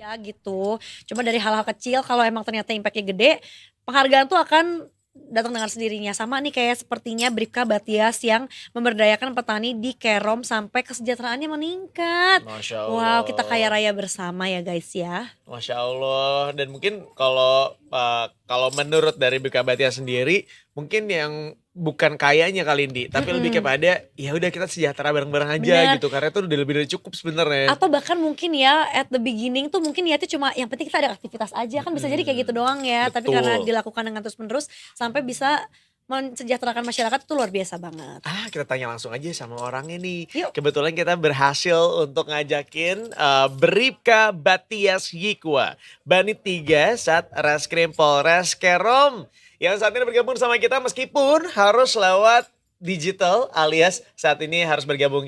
ya gitu. Cuma dari hal-hal kecil kalau emang ternyata impact-nya gede, penghargaan tuh akan datang dengan sendirinya. Sama nih kayak sepertinya Bribka Batias yang memberdayakan petani di Kerom sampai kesejahteraannya meningkat. Masya Wow, kita kaya Allah. raya bersama ya guys ya. Masya Allah. Dan mungkin kalau menurut dari BKBTI sendiri, mungkin yang bukan kayanya kali ini, tapi lebih Mm-mm. kepada ya udah kita sejahtera bareng-bareng aja Bener. gitu. Karena itu udah lebih dari cukup sebenarnya. Atau bahkan mungkin ya at the beginning tuh mungkin niatnya cuma yang penting kita ada aktivitas aja kan bisa jadi kayak gitu Mm-mm. doang ya. Tapi karena Betul. dilakukan dengan terus-menerus sampai bisa mensejahterakan masyarakat itu luar biasa banget. Kita tanya langsung aja sama orangnya nih. Yuk. Kebetulan kita berhasil untuk ngajakin Bribka Batias Yikwa, Banit 3 Sat Reskrim Polres Kerom. Yang saat ini bergabung sama kita meskipun harus lewat digital alias saat ini harus bergabung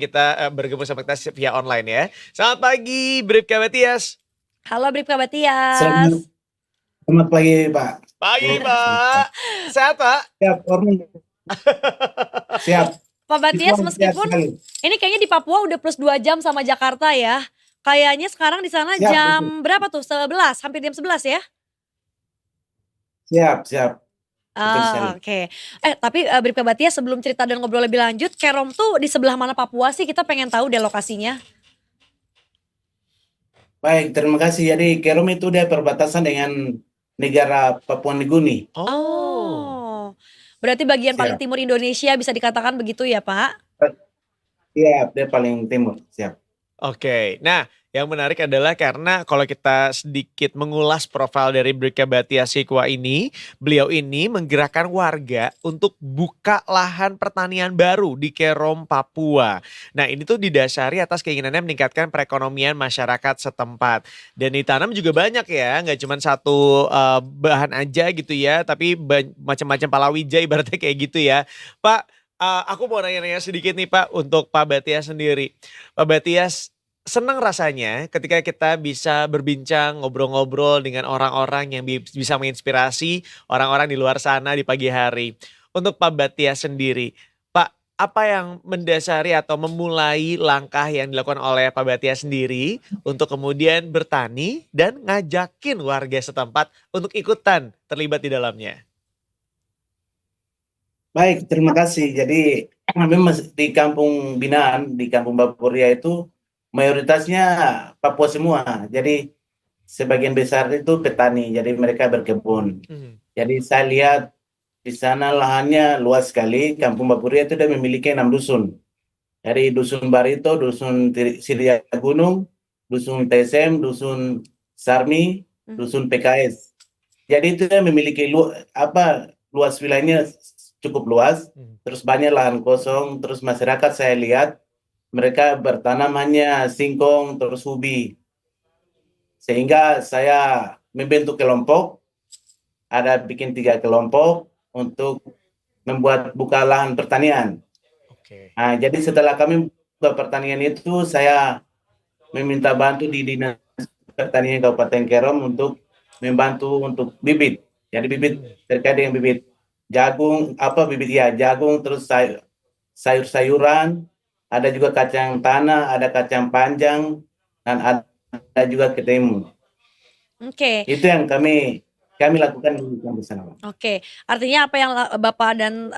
sama kita via online ya. Selamat pagi Bribka Batias. Halo Bribka Selamat, Batias. selamat pagi Pak. Pagi Bu. Pak. Sehat Pak? Siap, Ormi. Siap. Pak Batias Siap meskipun sekali. ini kayaknya di Papua udah plus 2 jam sama Jakarta ya. Kayaknya sekarang di sana Siap, betul. jam berapa tuh? 11, hampir jam 11 ya? Siap, siap. Betul sekali. Oke. Tapi Bribka Batias sebelum cerita dan ngobrol lebih lanjut, Kerom tuh di sebelah mana Papua sih? Kita pengen tahu deh lokasinya. Baik, terima kasih. Jadi Kerom itu dia perbatasan dengan negara Papua Nugini. Oh. Berarti bagian paling Siap. timur Indonesia bisa dikatakan begitu ya, Pak? Siap, dia paling timur. Siap. Oke, nah yang menarik adalah karena kalau kita sedikit mengulas profil dari Bribka Batias Yikwa ini, beliau ini menggerakkan warga untuk buka lahan pertanian baru di Kerom, Papua. Nah ini tuh didasari atas keinginannya meningkatkan perekonomian masyarakat setempat. Dan ditanam juga banyak ya, nggak cuma satu bahan aja gitu ya, tapi macam-macam palawija ibaratnya kayak gitu ya. Pak, aku mau nanya-nanya sedikit nih Pak untuk Pak Batias sendiri. Pak Batias, senang rasanya ketika kita bisa berbincang, ngobrol-ngobrol dengan orang-orang yang bisa menginspirasi orang-orang di luar sana di pagi hari. Untuk Pak Batias sendiri, Pak, apa yang mendasari atau memulai langkah yang dilakukan oleh Pak Batias sendiri untuk kemudian bertani dan ngajakin warga setempat untuk ikutan terlibat di dalamnya? Baik, terima kasih. Jadi memang di kampung Binaan, di kampung Bapuria itu mayoritasnya Papua semua. Jadi sebagian besar itu petani, jadi mereka berkebun. Hmm. Jadi saya lihat di sana lahannya luas sekali. Kampung Bapuria itu dia memiliki 6 dusun. Dari dusun Barito, dusun Siria Gunung, dusun TSM, dusun Sarmi, dusun PKS. Jadi itu dia memiliki luas wilayahnya cukup luas. Terus banyak lahan kosong. Terus masyarakat saya lihat mereka bertanam hanya singkong terus ubi. Sehingga saya membentuk kelompok, ada bikin 3 kelompok untuk membuat buka lahan pertanian. Oke. Nah, jadi setelah kami buka pertanian itu, saya meminta bantu di Dinas Pertanian Kabupaten Kerom untuk membantu untuk bibit. Jadi bibit terkait dengan bibit jagung, jagung, terus sayur-sayuran, ada juga kacang tanah, ada kacang panjang, dan ada juga ketimun. Oke. Itu yang kami lakukan di kampus sana. Oke, artinya apa yang Bapak dan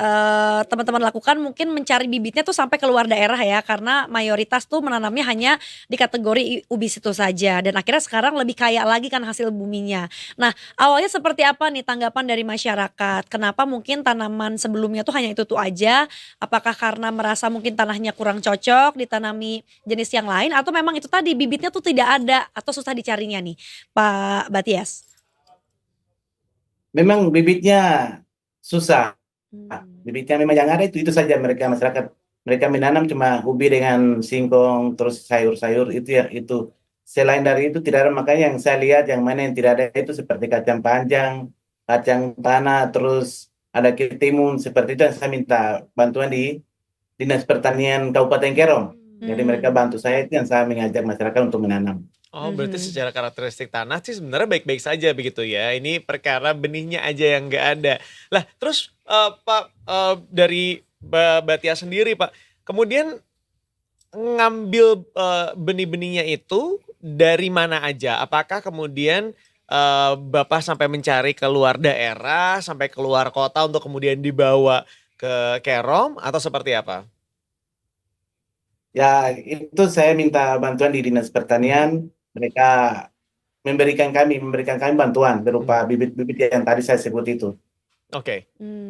teman-teman lakukan mungkin mencari bibitnya tuh sampai keluar daerah ya, karena mayoritas tuh menanamnya hanya di kategori ubi situ saja dan akhirnya sekarang lebih kaya lagi kan hasil buminya. Nah, awalnya seperti apa nih tanggapan dari masyarakat? Kenapa mungkin tanaman sebelumnya tuh hanya itu-itu aja? Apakah karena merasa mungkin tanahnya kurang cocok ditanami jenis yang lain atau memang itu tadi bibitnya tuh tidak ada atau susah dicarinya nih, Pak Batias? Memang bibitnya susah. Hmm. Bibitnya memang yang ada itu saja masyarakat mereka menanam cuma ubi dengan singkong terus sayur-sayur itu ya itu. Selain dari itu tidak ada, makanya yang saya lihat yang mana yang tidak ada itu seperti kacang panjang, kacang tanah, terus ada ketimun seperti itu yang saya minta bantuan di Dinas Pertanian Kabupaten Kerom. Jadi mereka bantu saya, itu yang saya mengajak masyarakat untuk menanam. Oh, berarti secara karakteristik tanah sih sebenarnya baik-baik saja begitu ya. Ini perkara benihnya aja yang nggak ada. Lah, terus Pak dari Mbak Batia sendiri Pak, kemudian ngambil benih-benihnya itu dari mana aja? Apakah kemudian Bapak sampai mencari keluar daerah, sampai keluar kota untuk kemudian dibawa ke Kerom atau seperti apa? Ya, itu saya minta bantuan di Dinas Pertanian. Mereka memberikan kami bantuan berupa Hmm, bibit-bibit yang tadi saya sebut itu. Oke.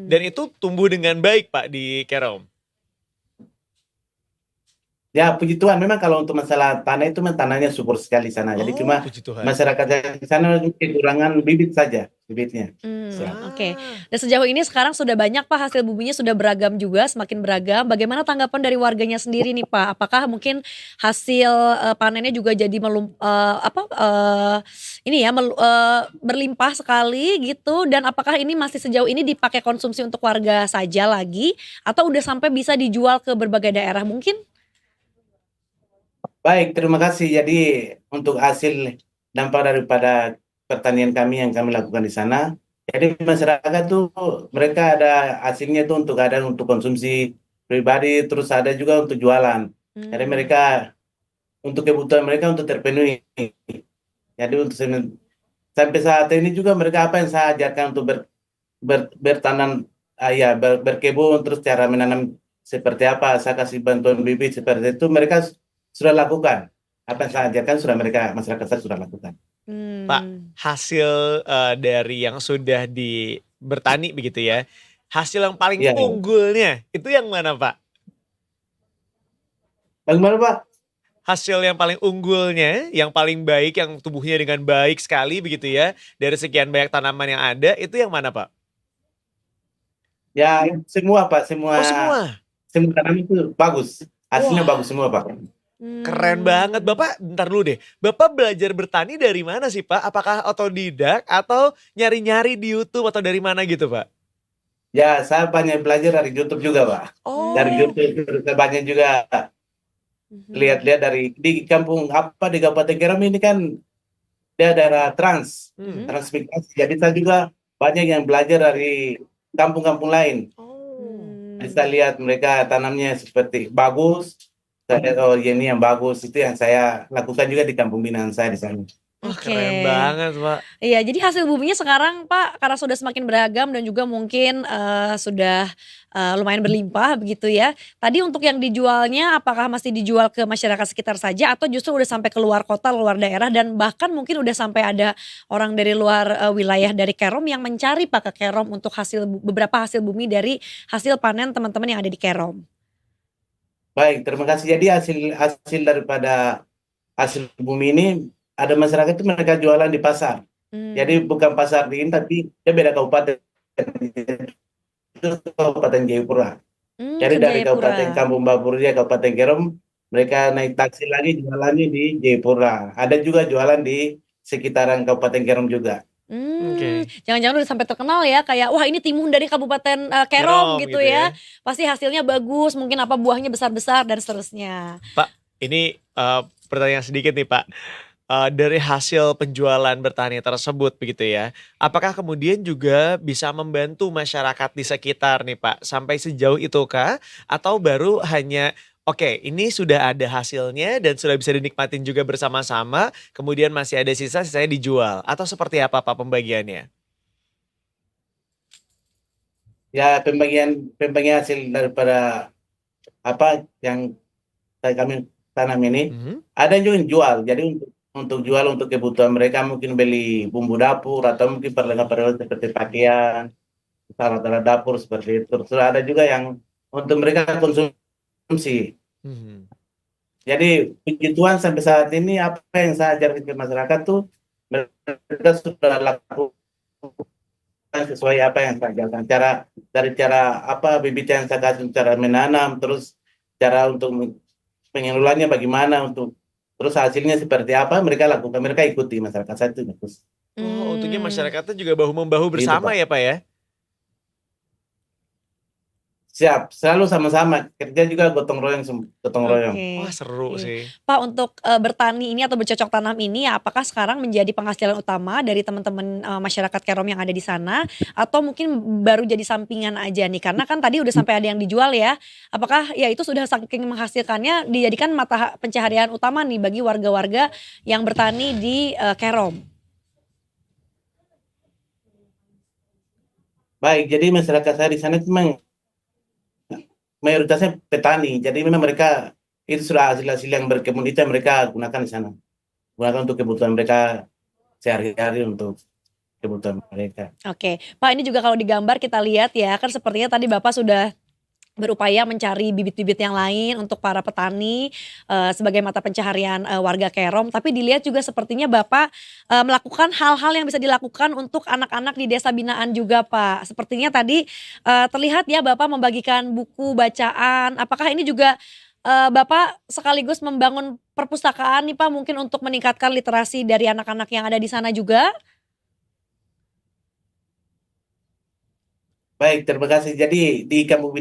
Dan Hmm. itu tumbuh dengan baik Pak di Kerom? Ya, puji Tuhan, memang kalau untuk masalah tanah itu memang tanahnya subur sekali sana. Jadi Oh, cuma puji Tuhan. masyarakat yang di sana kekurangan bibit saja, bibitnya. Ya. Oke. Ah. Dan sejauh ini sekarang sudah banyak Pak, hasil buminya sudah beragam juga, semakin beragam. Bagaimana tanggapan dari warganya sendiri nih Pak? Apakah mungkin hasil, panennya juga jadi ini ya berlimpah sekali gitu dan apakah ini masih sejauh ini dipakai konsumsi untuk warga saja lagi atau udah sampai bisa dijual ke berbagai daerah mungkin? Baik, terima kasih. Jadi untuk hasil dampak daripada pertanian kami yang kami lakukan di sana, jadi masyarakat tuh mereka ada hasilnya itu untuk konsumsi pribadi, terus ada juga untuk jualan. Jadi Mmm. mereka untuk kebutuhan mereka untuk terpenuhi. Jadi sampai saat ini juga mereka apa yang saya ajarkan untuk bertanam, ya berkebun, terus cara menanam seperti apa, saya kasih bantuan bibit seperti itu, mereka sudah lakukan. Apa yang saya Oke. ajarkan sudah masyarakat saya sudah lakukan. Pak, Mmm. hasil dari yang sudah bertani begitu ya, hasil yang paling Iya, unggulnya itu yang mana Pak? bagaimana Pak? Hasil yang paling unggulnya, yang paling baik, yang tumbuhnya dengan baik sekali begitu ya, dari sekian banyak tanaman yang ada, itu yang mana Pak? Ya semua Pak, semua Oh semua? semua tanaman itu bagus, hasilnya Wah bagus semua Pak. keren banget. Mmm. Bapak bentar dulu deh, Bapak belajar bertani dari mana sih Pak? Apakah otodidak atau nyari-nyari di YouTube atau dari mana gitu Pak? Ya saya banyak belajar dari YouTube juga Pak. Dari Oh, Mmm. YouTube terus saya banyak juga Mhm. lihat-lihat di kampung apa di Kabupaten Keram ini kan dia daerah hmm. Mhm. transmigrasi. Jadi saya juga banyak yang belajar dari kampung-kampung lain. Oh. Jadi saya Mmm. lihat mereka tanamnya seperti bagus. Saya lihat, oh ya ini yang bagus, itu yang saya lakukan juga di kampung binaan saya di sana. Wah Oke. keren banget Pak. Iya, jadi hasil buminya sekarang Pak, karena sudah semakin beragam dan juga mungkin, sudah, lumayan berlimpah begitu ya. Tadi untuk yang dijualnya apakah masih dijual ke masyarakat sekitar saja atau justru udah sampai ke luar kota, luar daerah dan bahkan mungkin udah sampai ada orang dari luar, wilayah dari Kerom yang mencari Pak ke Kerom untuk beberapa hasil bumi dari hasil panen teman-teman yang ada di Kerom? Baik, terima kasih. Jadi hasil hasil daripada hasil bumi ini ada masyarakat itu mereka jualan di pasar. Jadi Mmm. bukan pasar di ini tapi dia beda kabupaten. Itu Kabupaten Jayapura. Jadi Ke dari Kabupaten Jayapura. Kampung Bapurnya, Kabupaten Kerom, mereka naik taksi lagi jualannya di Jayapura. Ada juga jualan di sekitaran Kabupaten Kerom juga. Oke. Jangan-jangan udah sampai terkenal ya kayak, "Wah ini timun dari Kabupaten, Kerom," Kerom gitu gitu ya. ya. Pasti hasilnya bagus, mungkin apa, buahnya besar-besar dan seterusnya. Pak, ini pertanyaan sedikit nih Pak. Dari hasil penjualan bertani tersebut begitu ya, apakah kemudian juga bisa membantu masyarakat di sekitar nih Pak, sampai sejauh itukah? Atau baru hanya, oke ini sudah ada hasilnya dan sudah bisa dinikmatin juga bersama-sama, kemudian masih ada sisa, sisanya dijual? Atau seperti apa Pak pembagiannya? Ya pembagian pembagian hasil daripada apa yang kami tanam ini, Mhm. ada juga yang jual. Jadi untuk jual untuk kebutuhan mereka mungkin beli bumbu dapur atau mungkin perlengkapan seperti pakaian, alat-alat dapur seperti itu. Terus ada juga yang untuk mereka konsumsi. Mhm. Jadi puji Tuhan sampai saat ini apa yang saya ajarkan ke masyarakat tuh mereka sudah lakukan sesuai apa yang saya ajarkan. Dari cara apa bibit yang saya kasih, cara menanam, terus cara untuk pengelolaannya bagaimana, terus hasilnya seperti apa mereka lakukan, mereka ikuti masyarakat saya itu bagus. Oh, untungnya Mmm. masyarakatnya juga bahu-membahu Gitu bersama Pak. ya Pak ya? Siap, selalu sama-sama. Kerja juga gotong royong, gotong royong. Wah Oke. seru Iya. sih. Pak, untuk, bertani ini atau bercocok tanam ini, apakah sekarang menjadi penghasilan utama dari teman-teman, masyarakat Kerom yang ada di sana? Atau mungkin baru jadi sampingan aja nih? Karena kan tadi udah sampai ada yang dijual ya. Apakah ya itu sudah saking menghasilkannya dijadikan mata pencaharian utama nih bagi warga-warga yang bertani di, Kerom? Baik, jadi masyarakat saya di sana itu memang mayoritasnya petani. Jadi memang mereka itu sudah hasil-hasil yang berkebun itu yang mereka gunakan di sana. Gunakan untuk kebutuhan mereka sehari-hari untuk kebutuhan mereka. Oke. Pak, ini juga kalau digambar kita lihat ya, kan sepertinya tadi Bapak sudah berupaya mencari bibit-bibit yang lain untuk para petani, sebagai mata pencaharian, warga Kerom. Tapi dilihat juga sepertinya Bapak, melakukan hal-hal yang bisa dilakukan untuk anak-anak di desa binaan juga, Pak. Sepertinya tadi, terlihat ya Bapak membagikan buku bacaan. Apakah ini juga, Bapak sekaligus membangun perpustakaan nih, Pak, mungkin untuk meningkatkan literasi dari anak-anak yang ada di sana juga? Baik, terima kasih. Jadi di Kampung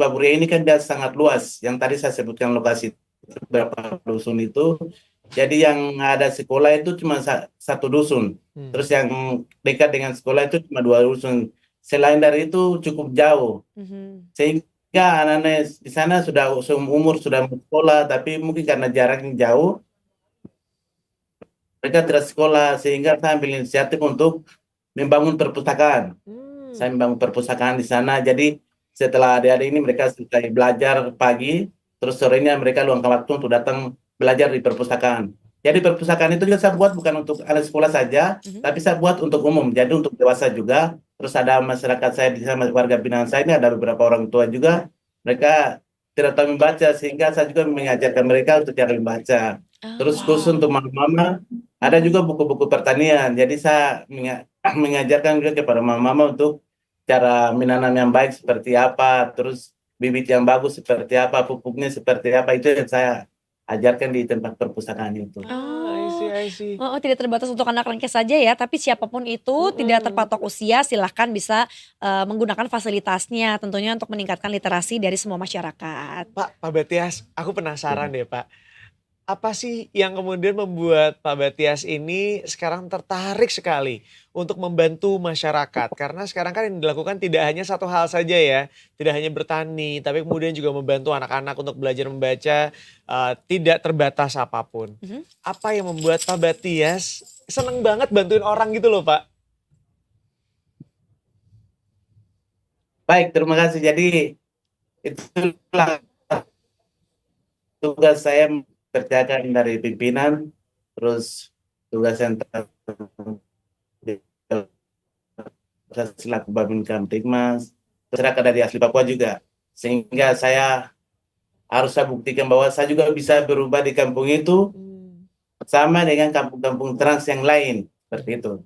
Baburia ini kan dia sangat luas. Yang tadi saya sebutkan lokasi beberapa dusun itu. Jadi yang ada sekolah itu cuma satu dusun. Hmm. Terus yang dekat dengan sekolah itu cuma dua dusun. Selain dari itu cukup jauh. Mhm. Sehingga anak-anak di sana sudah seumur sudah mau sekolah, tapi mungkin karena jaraknya jauh, mereka tidak sekolah. Sehingga saya ambil inisiatif untuk membangun perpustakaan. Saya membangun perpustakaan di sana. Jadi setelah adik-adik ini mereka selesai belajar pagi, terus sorenya mereka luangkan waktu untuk datang belajar di perpustakaan. Jadi perpustakaan itu juga saya buat bukan untuk anak sekolah saja, Mhm. tapi saya buat untuk umum. Jadi untuk dewasa juga. Terus ada masyarakat saya di sana, warga binaan saya ini ada beberapa orang tua juga. Mereka tidak tahu membaca, sehingga saya juga mengajarkan mereka untuk cara membaca. Terus Oh. khusus untuk mama-mama, ada juga buku-buku pertanian. Jadi saya mengajarkan juga kepada mama-mama untuk cara menanam yang baik seperti apa, terus bibit yang bagus seperti apa, pupuknya seperti apa, itu yang saya ajarkan di tempat perpustakaan itu. I see, Oh. I see. Heeh, tidak terbatas untuk anak Rengkes saja ya, tapi siapapun itu tidak terpatok usia silahkan bisa, menggunakan fasilitasnya tentunya untuk meningkatkan literasi dari semua masyarakat. Pak Batias, aku penasaran deh Pak. Apa sih yang kemudian membuat Pak Batias ini sekarang tertarik sekali untuk membantu masyarakat? Karena sekarang kan yang dilakukan tidak hanya satu hal saja ya, tidak hanya bertani, tapi kemudian juga membantu anak-anak untuk belajar membaca, tidak terbatas apapun. Mhm. Apa yang membuat Pak Batias seneng banget bantuin orang gitu loh Pak? Baik, terima kasih. Jadi itulah tugas saya kerjakan dari pimpinan, terus tugas yang saya selaku Babin Kamtibmas, masyarakat dari asli Papua juga. Sehingga saya harus saya buktikan bahwa saya juga bisa berubah di kampung itu sama dengan kampung-kampung trans yang lain, seperti itu.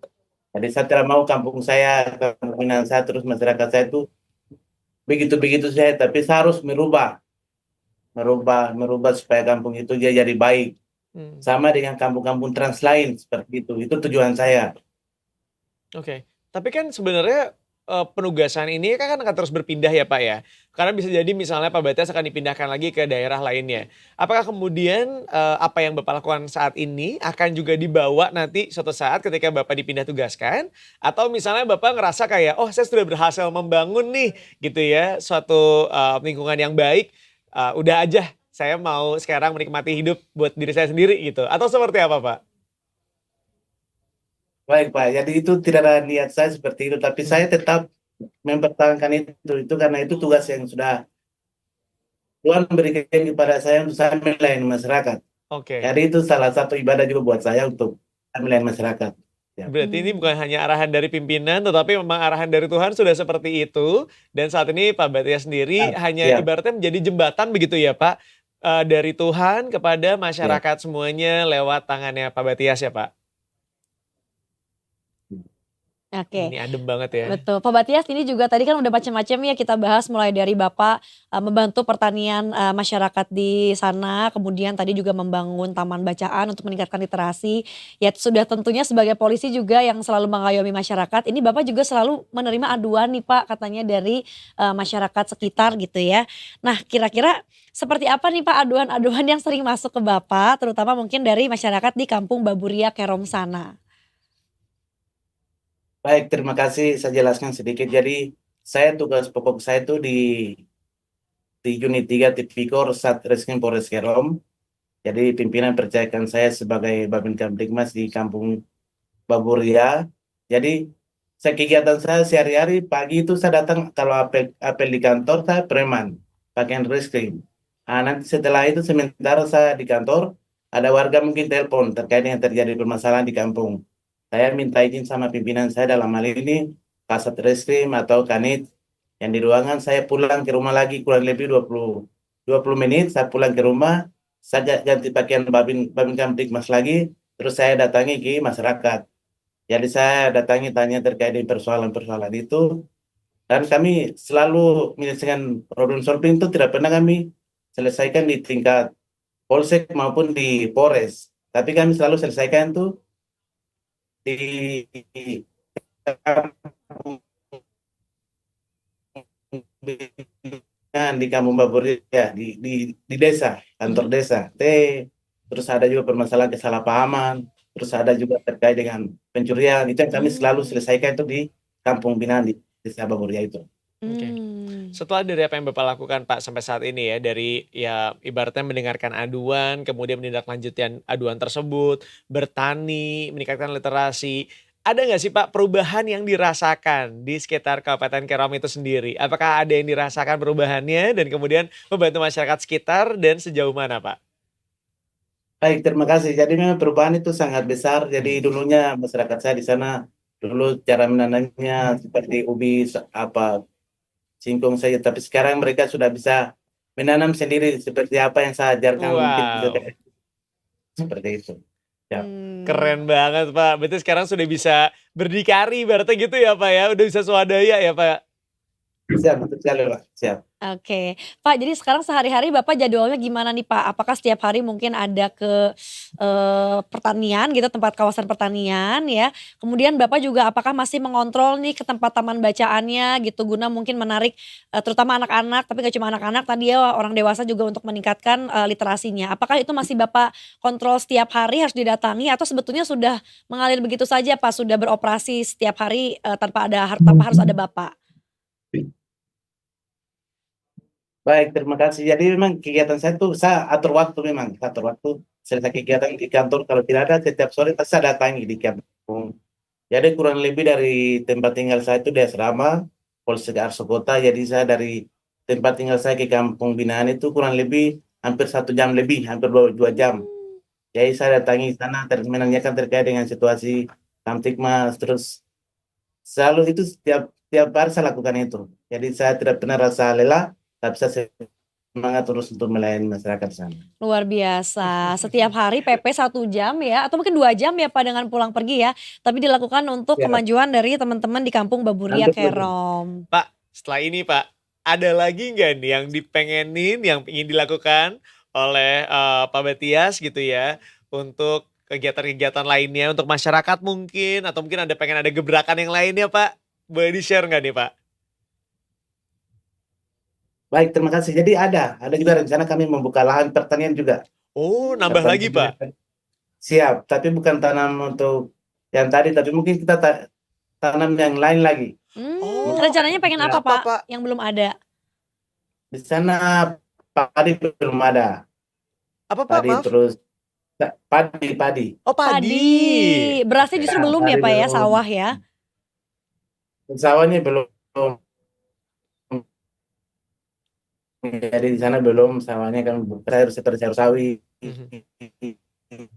Jadi saya tidak mau kampung saya, kampung saya, terus masyarakat saya itu begitu-begitu saya, tapi saya harus merubah supaya kampung itu dia jadi baik. Hmm. Sama dengan kampung-kampung trans lain, seperti itu. Itu tujuan saya. Oke, tapi kan sebenarnya penugasan ini kan akan terus berpindah ya Pak ya. Karena bisa jadi misalnya Pak Batias akan dipindahkan lagi ke daerah lainnya. Apakah kemudian apa yang Bapak lakukan saat ini akan juga dibawa nanti suatu saat ketika Bapak dipindah tugaskan? Atau misalnya Bapak ngerasa kayak, oh saya sudah berhasil membangun nih gitu ya suatu lingkungan yang baik. Udah aja saya mau sekarang menikmati hidup buat diri saya sendiri gitu. Atau seperti apa Pak? Baik, Pak. Jadi itu tidak ada niat saya seperti itu, tapi saya tetap mempertahankan itu. Itu karena itu tugas yang sudah Tuhan berikan kepada saya untuk saya melayani masyarakat. Oke. Jadi itu salah satu ibadah juga buat saya untuk melayani masyarakat. Ya. Berarti ini bukan hanya arahan dari pimpinan, tetapi memang arahan dari Tuhan sudah seperti itu. Dan saat ini Pak Batias sendiri hanya Ya. ibaratnya menjadi jembatan begitu ya Pak. Dari Tuhan kepada masyarakat semuanya lewat tangannya Pak Batias ya Pak. Oke. Ini adem banget ya. Betul, Pak Batias ini juga tadi kan udah macam-macam ya kita bahas mulai dari Bapak, membantu pertanian, masyarakat di sana, kemudian tadi juga membangun taman bacaan untuk meningkatkan literasi. Ya sudah tentunya sebagai polisi juga yang selalu mengayomi masyarakat, ini Bapak juga selalu menerima aduan nih Pak katanya dari, masyarakat sekitar gitu ya. Nah kira-kira seperti apa nih Pak aduan-aduan yang sering masuk ke Bapak, terutama mungkin dari masyarakat di Kampung Baburia Kerom sana? Baik, terima kasih. Saya jelaskan sedikit. Jadi, saya tugas pokok saya itu di unit 3 Tipikor Satreskrim Polres Kerom. Jadi, pimpinan percayakan saya sebagai Babin Kamtibmas di Kampung Baburia. Jadi, kegiatan saya sehari-hari pagi itu saya datang kalau apel di kantor saya preman, pakaian reskrim. Nanti setelah itu sementara saya di kantor, ada warga mungkin telepon terkait dengan terjadi permasalahan di kampung. Saya minta izin sama pimpinan saya dalam hal ini Kasat Reskrim atau Kanit yang di ruangan. Saya pulang ke rumah lagi kurang lebih 20 menit. Saya pulang ke rumah, saya ganti pakaian Babin Babin Kamtibmas lagi, terus saya datangi ke masyarakat. Jadi saya datangi tanya terkait dengan persoalan-persoalan itu, dan kami selalu menyelesaikan problem solving itu tidak pernah kami selesaikan di tingkat polsek maupun di Polres, tapi kami selalu selesaikan itu di di Kampung Baburia, di desa, kantor Mhm. desa. Terus ada juga permasalahan kesalahpahaman, terus ada juga terkait dengan pencurian. Itu yang kami selalu Mmm, selesaikan itu di kampung binaan di desa Baburia itu. Oke. mmm. Setelah dari apa yang Bapak lakukan Pak sampai saat ini ya, dari ya ibaratnya mendengarkan aduan, kemudian menindaklanjuti aduan tersebut, bertani, meningkatkan literasi. Ada nggak sih Pak perubahan yang dirasakan di sekitar Kabupaten Kerom itu sendiri? Apakah ada yang dirasakan perubahannya dan kemudian membantu masyarakat sekitar dan sejauh mana Pak? Baik, terima kasih. Jadi memang perubahan itu sangat besar. Jadi dulunya masyarakat saya di sana dulu cara menanamnya seperti ubi apa singkong saja, tapi sekarang mereka sudah bisa menanam sendiri seperti apa yang saya ajarkan mungkin Wow, seperti itu. Ya, Mmm, keren banget Pak. Berarti sekarang sudah bisa berdikari ibaratnya gitu ya Pak ya, udah bisa swadaya ya Pak? siap, betul sekali, Pak. Siap. oke. Pak, jadi sekarang sehari-hari Bapak jadwalnya gimana nih, Pak? Apakah setiap hari mungkin ada ke, pertanian gitu, tempat kawasan pertanian ya, kemudian Bapak juga apakah masih mengontrol nih ke tempat taman bacaannya gitu, guna mungkin menarik, terutama anak-anak, tapi nggak cuma anak-anak tadi ya, orang dewasa juga untuk meningkatkan, literasinya. Apakah itu masih Bapak kontrol setiap hari harus didatangi atau sebetulnya sudah mengalir begitu saja, Pak, sudah beroperasi setiap hari, tanpa harus ada Bapak? Baik, terima kasih. Jadi memang kegiatan saya tuh saya atur waktu, memang saya atur waktu selesai kegiatan di kantor. Kalau tidak ada setiap sore saya datangi di kampung. Jadi kurang lebih dari tempat tinggal saya itu di asrama Polsek Arso Kota. Jadi saya dari tempat tinggal saya ke kampung binaan itu kurang lebih hampir 1 jam lebih, hampir 2 jam. Mmm. Jadi saya datangi sana menanyakan terkait dengan situasi Kamtibmas, terus selalu itu setiap setiap hari saya lakukan itu. Jadi saya tidak pernah rasa lelah, tapi saya semangat terus untuk melayani masyarakat di sana. Luar biasa, setiap hari PP 1 jam ya, atau mungkin 2 jam ya Pak dengan pulang pergi ya, tapi dilakukan untuk Siap, kemajuan dari teman-teman di Kampung Baburia hampir 2 jam. Kerom. Pak, setelah ini Pak, ada lagi nggak nih yang dipengenin, yang ingin dilakukan oleh, Pak Batias gitu ya, untuk kegiatan-kegiatan lainnya, untuk masyarakat mungkin, atau mungkin pengen ada gebrakan yang lainnya Pak? Boleh di-share nggak nih Pak? Baik, terima kasih. Jadi ada juga rencana kami membuka lahan pertanian juga. Oh, nambah Seperti lagi Pak? siap, tapi bukan tanam untuk yang tadi, tapi mungkin kita tanam yang lain lagi. Oh, Rencananya pengen Ya, apa apa Pak, Pak? yang belum ada? di sana padi belum ada, Apa Pak, padi maaf? terus padi. Oh, Padi, padi. berasnya Oke. justru Ya, belum ya padi Pak ya, belum. sawah ya? Sawahnya belum. Jadi di sana belum sawahnya kan sayur seperti sayur sawi. Mhm.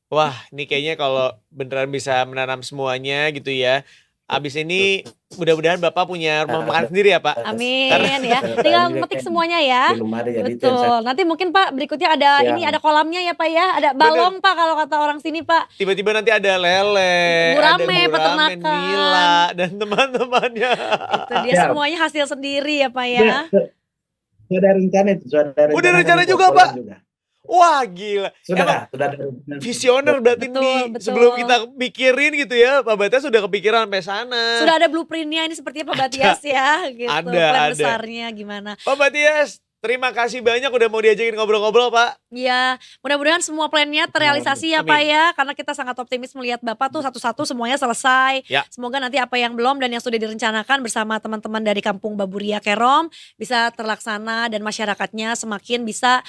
Wah, ini kayaknya kalau beneran bisa menanam semuanya gitu ya, Abis ini mudah-mudahan Bapak punya rumah makan sendiri ya Pak. Amin Karena- ya. Tinggal metik semuanya ya. Di lemari jadi itu yang saya Betul. Nanti mungkin Pak berikutnya ada Siap. ini ada kolamnya ya Pak ya. Ada balong Pak kalau kata orang sini Pak. Tiba-tiba nanti ada lele, Gurame, ada gurame, peternakan. Mila, dan teman-temannya. Itu dia Siap. semuanya hasil sendiri ya Pak ya. Ya, sudah ada rencana itu, sudah ada Udah rencana rencana kami juga, mau Pak? kolam juga. Wah gila. Emang Sudah ada rencana. visioner berarti Betul, nih. betul. Sebelum kita mikirin gitu ya, Pak Batias sudah kepikiran sampai sana. Sudah ada blueprintnya ini sepertinya Pak Batias ya gitu. Ada, Plan ada. besarnya gimana. Pak Batias, terima kasih banyak udah mau diajakin ngobrol-ngobrol Pak. Ya, mudah-mudahan semua plannya terrealisasi ya Amin. Pak ya. Karena kita sangat optimis melihat Bapak tuh satu-satu semuanya selesai. Ya. Semoga nanti apa yang belum dan yang sudah direncanakan bersama teman-teman dari Kampung Baburia Kerom bisa terlaksana dan masyarakatnya semakin bisa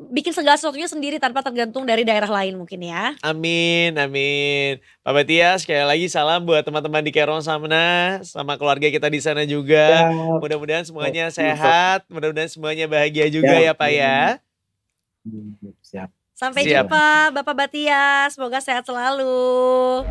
bikin segala sesuatunya sendiri tanpa tergantung dari daerah lain mungkin ya. Amin, amin. Pak Batias, sekali lagi salam buat teman-teman di Keron sana, sama keluarga kita di sana juga. Siap. Mudah-mudahan semuanya Siap. sehat, mudah-mudahan semuanya bahagia juga ya Pak ya. Siap. Sampai Siap. jumpa Bapak Batias, semoga sehat selalu.